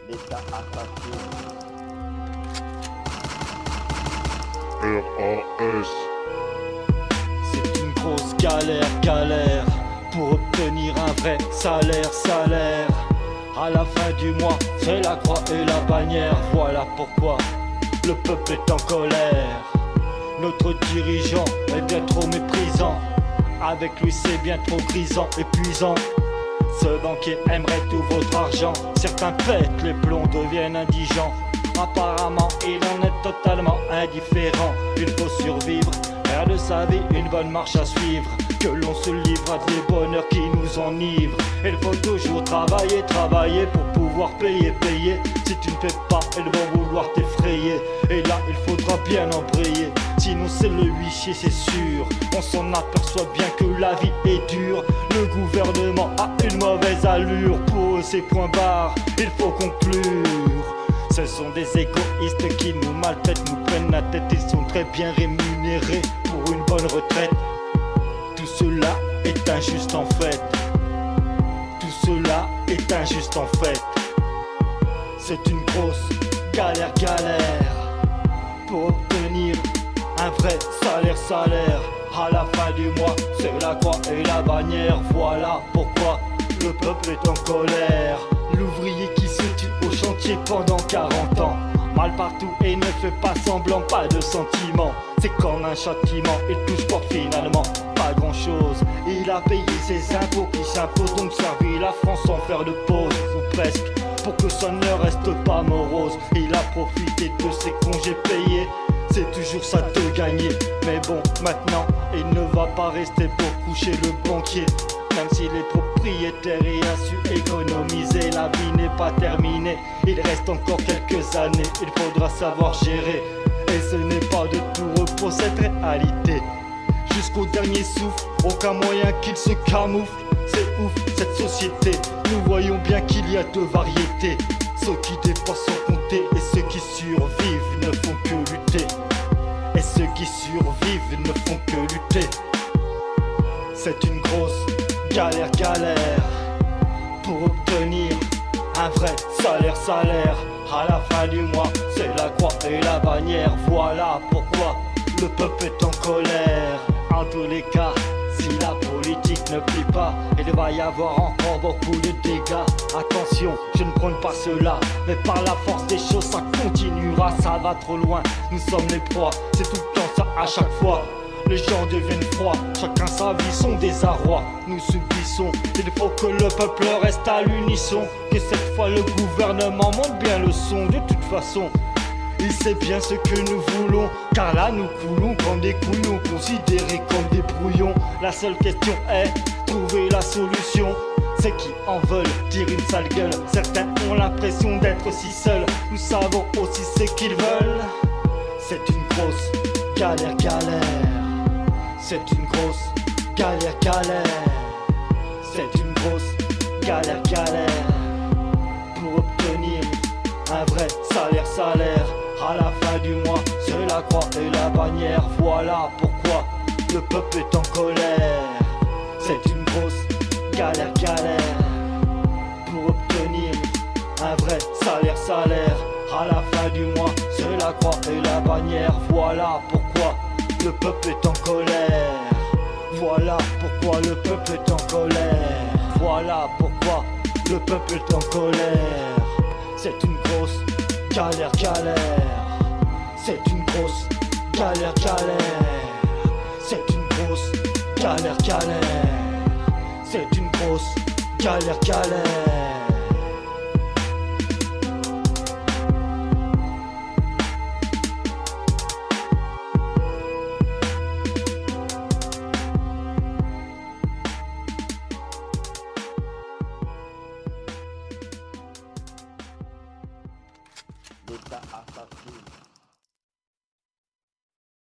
l'État attaqué. RAS. C'est une grosse galère pour obtenir un vrai salaire. À la fin du mois, c'est la croix et la bannière. Voilà pourquoi le peuple est en colère. Notre dirigeant est bien trop méprisant. Avec lui c'est bien trop grisant, épuisant. Ce banquier aimerait tout votre argent. Certains pètent les plombs, deviennent indigents. Apparemment il en est totalement indifférent. Il faut survivre, faire de sa vie une bonne marche à suivre. Que l'on se livre à des bonheurs qui nous enivrent. Il faut toujours travailler pour pouvoir payer. Si tu ne paies pas, elles vont vouloir t'effrayer. Et là il faudra bien embrayer, sinon c'est le huissier c'est sûr. On s'en aperçoit bien que la vie est dure. Le gouvernement a une mauvaise allure. Pour eux c'est point barre, il faut conclure. Ce sont des égoïstes qui nous maltraitent, nous prennent la tête. Ils sont très bien rémunérés pour une bonne retraite. Tout cela est injuste en fait. Tout cela est injuste en fait. C'est une grosse galère pour obtenir un vrai salaire. À la fin du mois, c'est la croix et la bannière. Voilà pourquoi le peuple est en colère. L'ouvrier qui se tue au chantier pendant 40 ans, mal partout et ne fait pas semblant, pas de sentiment. C'est comme un châtiment, il touche pour finalement pas grand chose. Il a payé ses impôts qui s'imposent, donc servi la France sans faire de pause, ou presque, pour que ça ne reste pas morose. Il a profité de ses congés payés, c'est toujours ça de gagner. Mais bon, maintenant, il ne va pas rester pour coucher le banquier. Même s'il est propriétaire et a su économiser, la vie n'est pas terminée. Il reste encore quelques années, il faudra savoir gérer. Et ce n'est pas de tout repos cette réalité. Jusqu'au dernier souffle, aucun moyen qu'il se camoufle. C'est ouf cette société, nous voyons bien qu'il y a deux variétés. Ceux qui dépensent sans compter et ceux qui survivent ne font que lutter. Et ceux qui survivent ne font que lutter. C'est une grosse galère pour obtenir un vrai salaire. À la fin du mois, c'est la croix et la bannière. Voilà pourquoi le peuple est en colère. En tous les cas, si la politique ne plie pas, il va y avoir encore beaucoup de dégâts. Attention, je ne prône pas cela, mais par la force des choses ça continuera. Ça va trop loin, nous sommes les proies. C'est tout le temps ça à chaque fois. Les gens deviennent froids, chacun sa vie, son désarroi. Nous subissons, il faut que le peuple reste à l'unisson. Que cette fois le gouvernement monte bien le son. De toute façon, il sait bien ce que nous voulons, car là nous coulons comme des couillons, considérés comme des brouillons. La seule question est, trouver la solution. C'est qui en veulent dire une sale gueule. Certains ont l'impression d'être si seuls. Nous savons aussi ce qu'ils veulent. C'est une grosse galère. C'est une grosse galère. C'est une grosse galère pour obtenir un vrai salaire. À la fin du mois, c'est la croix et la bannière. Voilà pourquoi le peuple est en colère. C'est une grosse galère pour obtenir un vrai salaire. À la fin du mois, c'est la croix et la bannière. Voilà pourquoi le peuple est en colère. Voilà pourquoi le peuple est en colère. Voilà pourquoi le peuple est en colère. C'est une grosse galère. C'est une grosse galère. C'est une grosse galère. C'est une grosse galère.